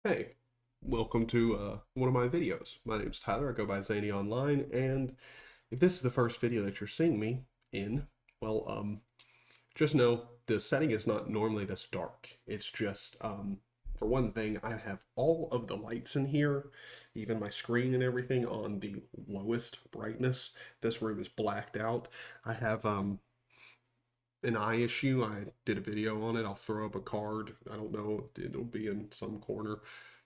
Hey, welcome to one of my videos. My name's Tyler. I go by Zany Online, and if this is the first video that you're seeing me in, well, just know the setting is not normally this dark. It's just, for one thing, I have all of the lights in here, even my screen and everything on the lowest brightness. This room is blacked out. I have, an eye issue. I did a video on it. I'll throw up a card. I don't know. It'll be in some corner.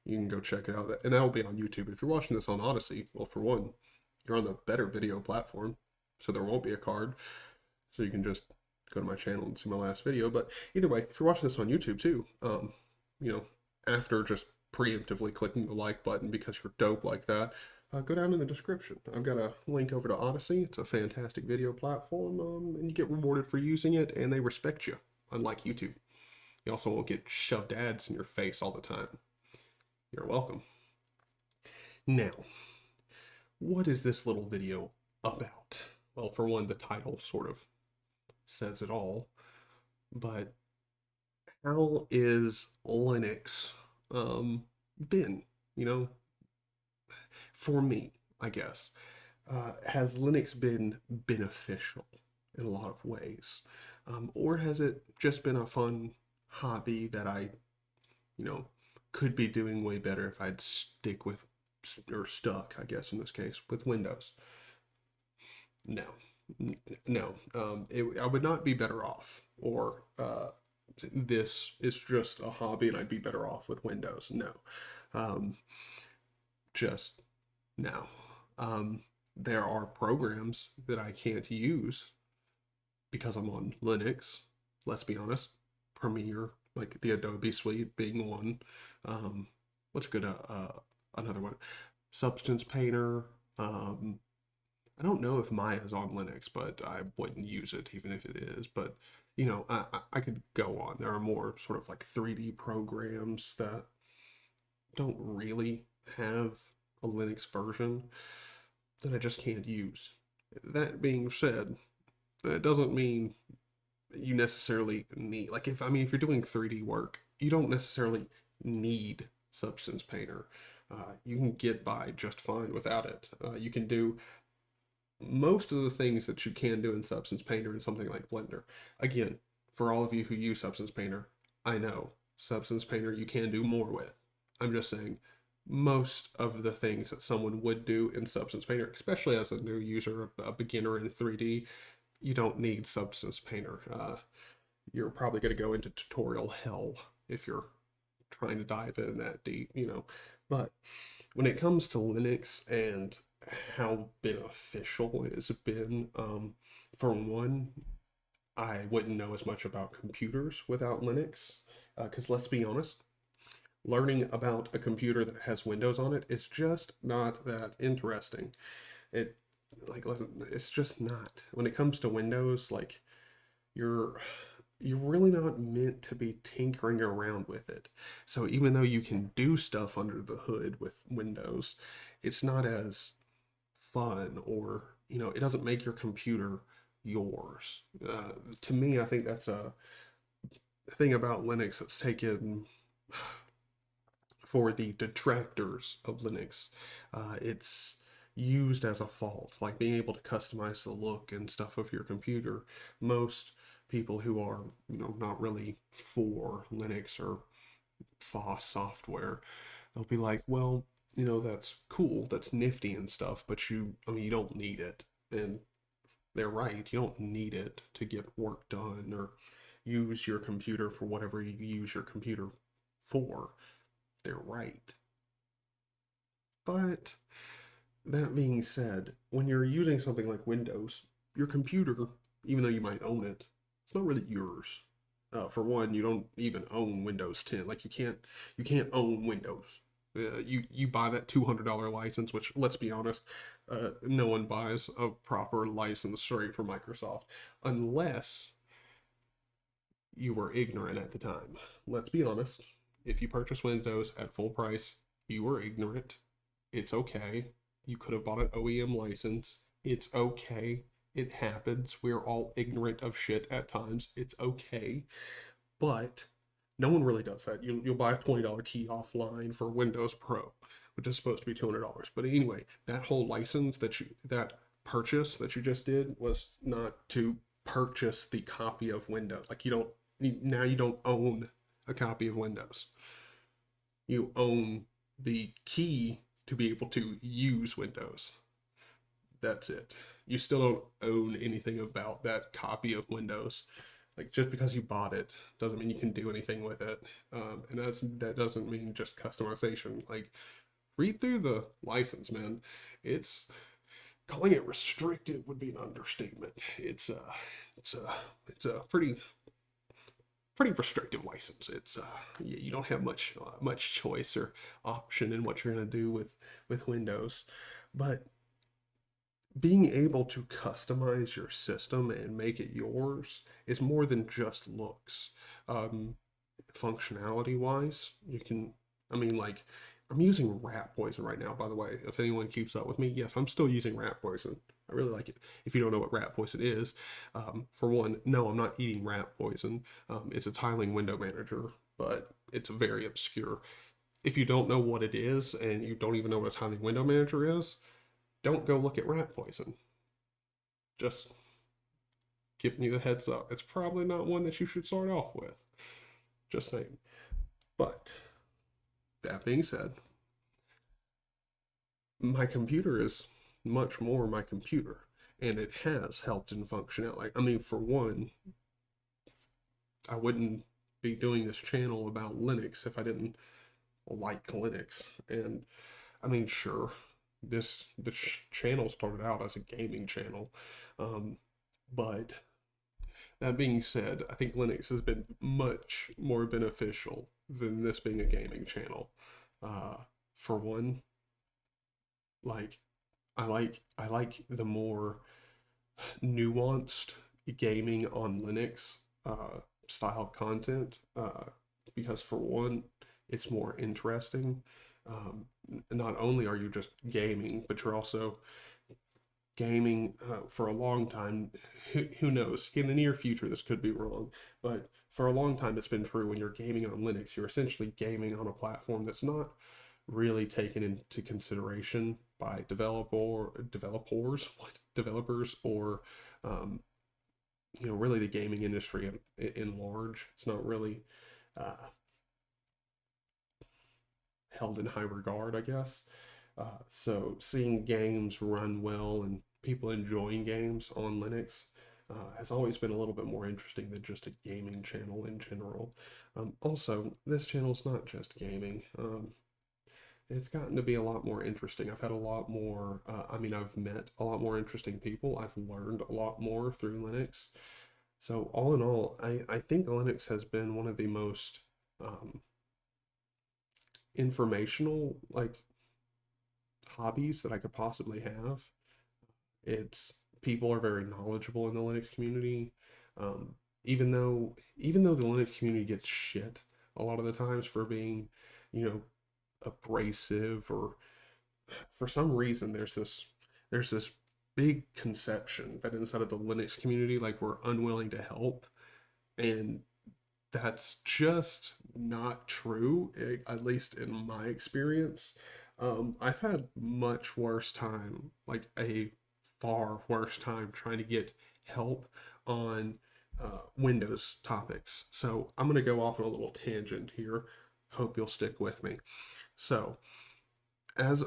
You can go check it out. And that'll be on YouTube. If you're watching this on Odyssey, well, for one, you're on the better video platform, so there won't be a card. So you can just go to my channel and see my last video. But either way, if you're watching this on YouTube too, you know, after just preemptively clicking the like button because you're dope like that, go down in the description. I've got a link over to Odyssey. It's a fantastic video platform, and you get rewarded for using it, and they respect you, unlike YouTube. You also won't get shoved ads in your face all the time. You're welcome. Now, what is this little video about? Well, for one, the title sort of says it all, but how is Linux been? You know, for me, I guess. Has Linux been beneficial in a lot of ways? Or has it just been a fun hobby that I, you know, could be doing way better if I'd stick with, or stuck, I guess in this case, with Windows? No, no. I would not be better off, or this is just a hobby and I'd be better off with Windows. No. Um, just no. There are programs that I can't use because I'm on Linux. Let's be honest. Premiere, like the Adobe suite being one. Um, what's good? Another one. Substance Painter. I don't know if Maya's on Linux, but I wouldn't use it even if it is. But I could go on. There are more sort of like 3D programs that don't really have a Linux version that I just can't use. That being said, that doesn't mean you necessarily need, like, if you're doing 3D work, you don't necessarily need Substance Painter. You can get by just fine without it. You can do most of the things that you can do in Substance Painter in something like Blender. Again, for all of you who use Substance Painter, I know Substance Painter you can do more with. I'm just saying most of the things that someone would do in Substance Painter, especially as a new user, a beginner in 3D, you don't need Substance Painter. You're probably going to go into tutorial hell if you're trying to dive in that deep. But when it comes to Linux and how beneficial it has been, for one, I wouldn't know as much about computers without Linux. Because let's be honest, learning about a computer that has Windows on it is just not that interesting. It like it's just not. When it comes to Windows, like you're you're really not meant to be tinkering around with it. So even though you can do stuff under the hood with Windows, it's not as fun, or it doesn't make your computer yours. To me, I think that's a thing about Linux that's taken for the detractors of Linux. It's used as a fault, like being able to customize the look and stuff of your computer. Most people who are, not really for Linux or FOSS software, they'll be like, well, that's cool, that's nifty and stuff, but you don't need it. And they're right, you don't need it to get work done or use your computer for whatever you use your computer for. They're right. But that being said, when you're using something like Windows, your computer, even though you might own it, it's not really yours. For one, you don't even own Windows 10. Like you can't own Windows. You buy that $200 license, which, let's be honest, no one buys a proper license straight from Microsoft unless you were ignorant at the time. Let's be honest. If you purchase Windows at full price, you were ignorant. It's okay. You could have bought an OEM license. It's okay. It happens. We're all ignorant of shit at times. It's okay. But No one really does that. You'll buy a $20 key offline for Windows Pro, which is supposed to be $200. But anyway, that whole license that purchase that you just did was not to purchase the copy of Windows. Like now you don't own a copy of Windows. You own the key to be able to use Windows. That's it. You still don't own anything about that copy of Windows. Like just because you bought it doesn't mean you can do anything with it. And that doesn't mean just customization. Like read through the license, man. It's calling it restrictive would be an understatement. It's a pretty restrictive license. It's you don't have much choice or option in what you're gonna do with Windows, but being able to customize your system and make it yours is more than just looks. Functionality wise, you can, I mean, like, I'm using rat poison right now, by the way. If anyone keeps up with me, yes, I'm still using rat poison. I really like it. If you don't know what rat poison is, for one, no, I'm not eating rat poison. It's a tiling window manager, but it's very obscure. If you don't know what it is and you don't even know what a tiling window manager is, don't go look at rat poison. Just giving you the heads up. It's probably not one that you should start off with. Just saying. But that being said, my computer is much more my computer, and it has helped in functionality. I mean, for one, I wouldn't be doing this channel about Linux if I didn't like Linux. And I mean, sure, this channel started out as a gaming channel, but that being said, I think Linux has been much more beneficial than this being a gaming channel. Uh, for one, like I like the more nuanced gaming on Linux style content because for one, it's more interesting. Not only are you just gaming, but you're also gaming for a long time. Who knows? In the near future, this could be wrong, but for a long time, it's been true. When you're gaming on Linux, you're essentially gaming on a platform that's not really taken into consideration by developers, or um, really the gaming industry in large. It's not really uh, held in high regard, I guess. So seeing games run well and people enjoying games on Linux has always been a little bit more interesting than just a gaming channel in general. Also, this channel is not just gaming. It's gotten to be a lot more interesting. I've had a lot more, I mean, I've met a lot more interesting people. I've learned a lot more through Linux. So all in all, I think Linux has been one of the most um, informational, like, hobbies that I could possibly have. It's People are very knowledgeable in the Linux community. Um, even though the Linux community gets shit a lot of the times for being, you know, abrasive, or for some reason there's this big conception that inside of the Linux community, like, we're unwilling to help, and that's just not true, at least in my experience. I've had much worse time, like a far worse time, trying to get help on Windows topics. So I'm going to go off on a little tangent here. Hope you'll stick with me. So, as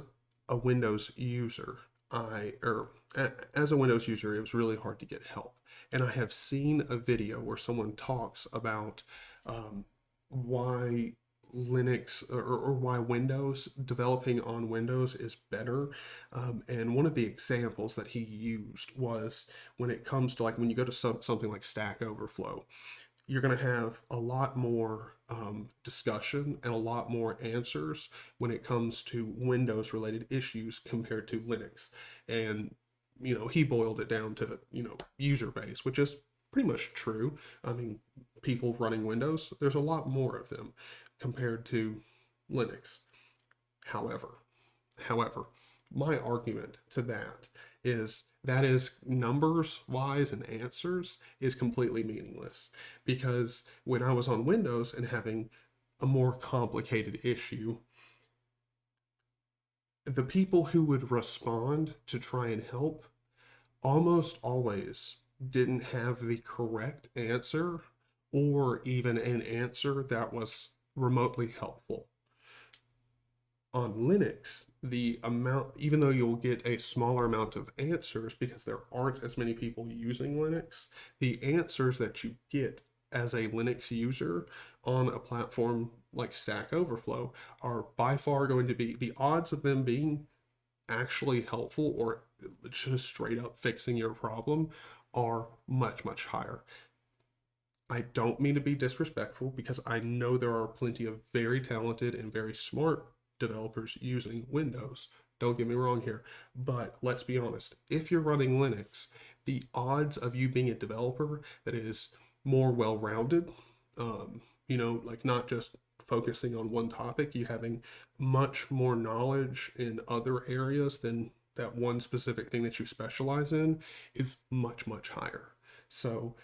a Windows user, as a Windows user, it was really hard to get help. And I have seen a video where someone talks about why Linux, or why Windows, developing on Windows is better. And one of the examples that he used was when it comes to, like, when you go to something like Stack Overflow, you're going to have a lot more discussion and a lot more answers when it comes to Windows related issues compared to Linux. And, he boiled it down to, user base, which is pretty much true. I mean, people running Windows, there's a lot more of them compared to Linux. However, my argument to that is that is numbers wise and answers is completely meaningless, because when I was on Windows and having a more complicated issue, the people who would respond to try and help almost always didn't have the correct answer or even an answer that was remotely helpful. On Linux, the amount, even though you'll get a smaller amount of answers because there aren't as many people using Linux, the answers that you get as a Linux user on a platform like Stack Overflow are by far going to be, the odds of them being actually helpful or just straight up fixing your problem are much, much higher. I don't mean to be disrespectful, because I know there are plenty of very talented and very smart developers using Windows. Don't get me wrong here. But let's be honest, if you're running Linux, the odds of you being a developer that is more well-rounded, like not just focusing on one topic, you having much more knowledge in other areas than that one specific thing that you specialize in, is much, much higher. So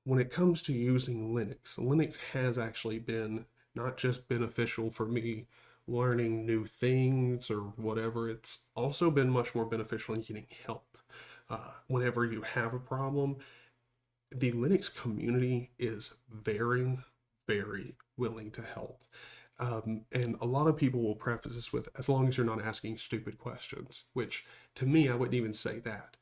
when it comes to using Linux, Linux has actually been not just beneficial for me learning new things or whatever, it's also been much more beneficial in getting help. Whenever you have a problem, the Linux community is very, very willing to help. And a lot of people will preface this with, as long as you're not asking stupid questions, which to me, I wouldn't even say that.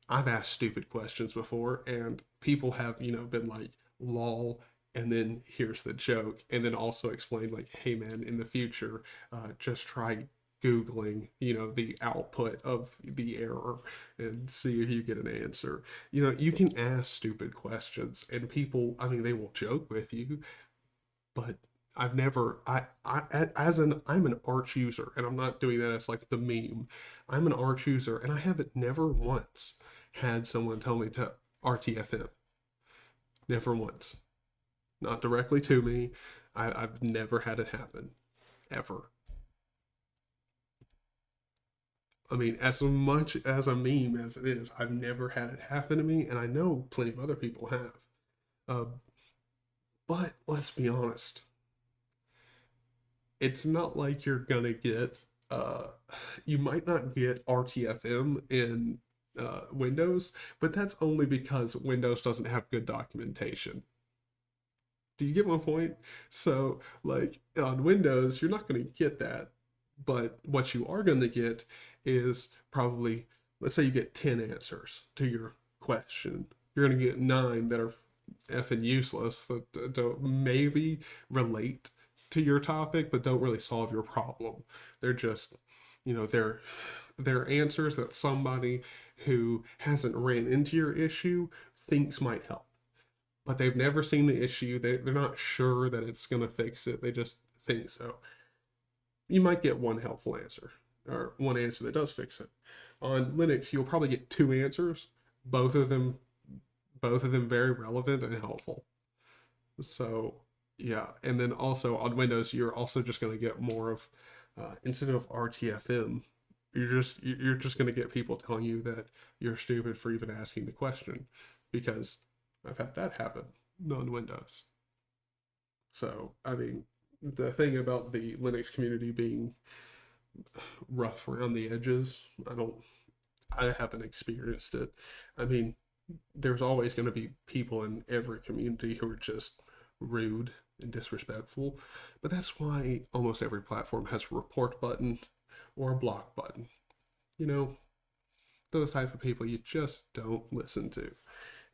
I've asked stupid questions before, and people have, been like, lol, and then here's the joke, and then also explained, like, hey man, in the future, just try Googling, the output of the error and see if you get an answer. You can ask stupid questions, and people, I mean, they will joke with you, but I've never, I'm an Arch user, and I'm not doing that as like the meme. I'm an Arch user, and I haven't never once had someone tell me to RTFM. Never once. Not directly to me. I've never had it happen. Ever. I mean, as much as a meme as it is, I've never had it happen to me, and I know plenty of other people have. Uh, but let's be honest, it's not like you're gonna get uh you might not get RTFM in Windows, but that's only because Windows doesn't have good documentation. Do you get my point? So, like on Windows, you're not going to get that, but what you are going to get is probably, let's say you get 10 answers to your question. You're going to get 9 that are effing useless, that don't maybe relate to your topic, but don't really solve your problem. They're just, they're answers that somebody who hasn't ran into your issue thinks might help, but they've never seen the issue. They're not sure that it's going to fix it. They just think so. You might get one helpful answer, or one answer that does fix it. On Linux, you'll probably get 2 answers, both of them very relevant and helpful. So yeah, and then also on Windows, you're also just going to get more of, instead of RTFM, you're just going to get people telling you that you're stupid for even asking the question, because I've had that happen on Windows. So I mean, the thing about the Linux community being rough around the edges, I haven't experienced it. I mean, there's always going to be people in every community who are just rude and disrespectful, but that's why almost every platform has a report button or a block button. You know, those type of people you just don't listen to.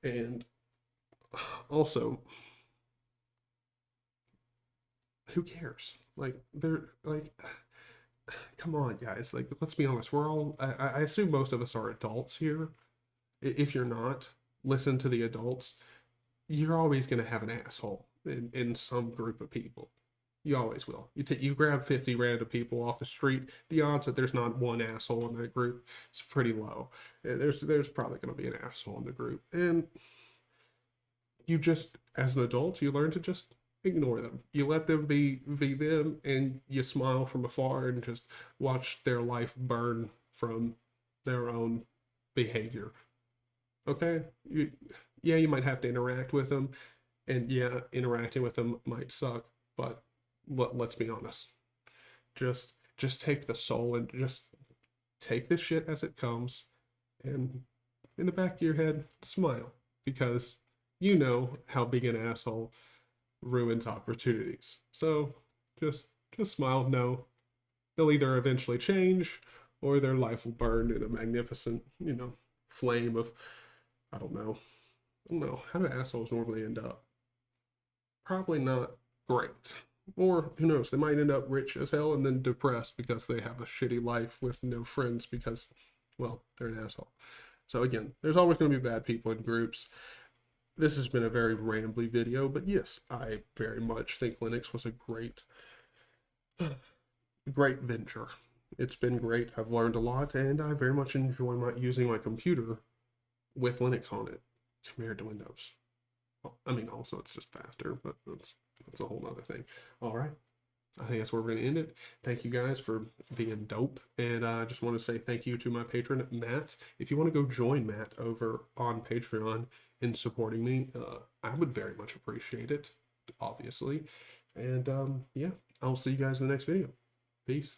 And also, who cares? Like, they're like, come on, guys. Like, let's be honest. We're all, I assume most of us are adults here. If you're not, listen to the adults. You're always going to have an asshole in some group of people. You always will. You grab 50 random people off the street, the odds that there's not one asshole in that group is pretty low. There's probably going to be an asshole in the group. And you just, as an adult, you learn to just ignore them. You let them be them, and you smile from afar and just watch their life burn from their own behavior. Okay? Yeah, you might have to interact with them, and yeah, interacting with them might suck, but let's be honest. Just take the soul and just take this shit as it comes, and in the back of your head, smile, because you know how being an asshole ruins opportunities. So just smile. No, they'll either eventually change or their life will burn in a magnificent, flame of, I don't know. I don't know. How do assholes normally end up? Probably not great. Or who knows, they might end up rich as hell and then depressed because they have a shitty life with no friends because, well, they're an asshole. So again, there's always going to be bad people in groups. This has been a very rambly video, but yes, I very much think Linux was a great venture. It's been great. I've learned a lot, and I very much enjoy using my computer with Linux on it compared to Windows. Well, I mean, also it's just faster, but that's a whole other thing. All right. I think that's where we're going to end it. Thank you guys for being dope. And I just want to say thank you to my patron, Matt. If you want to go join Matt over on Patreon in supporting me, I would very much appreciate it, obviously. And yeah, I'll see you guys in the next video. Peace.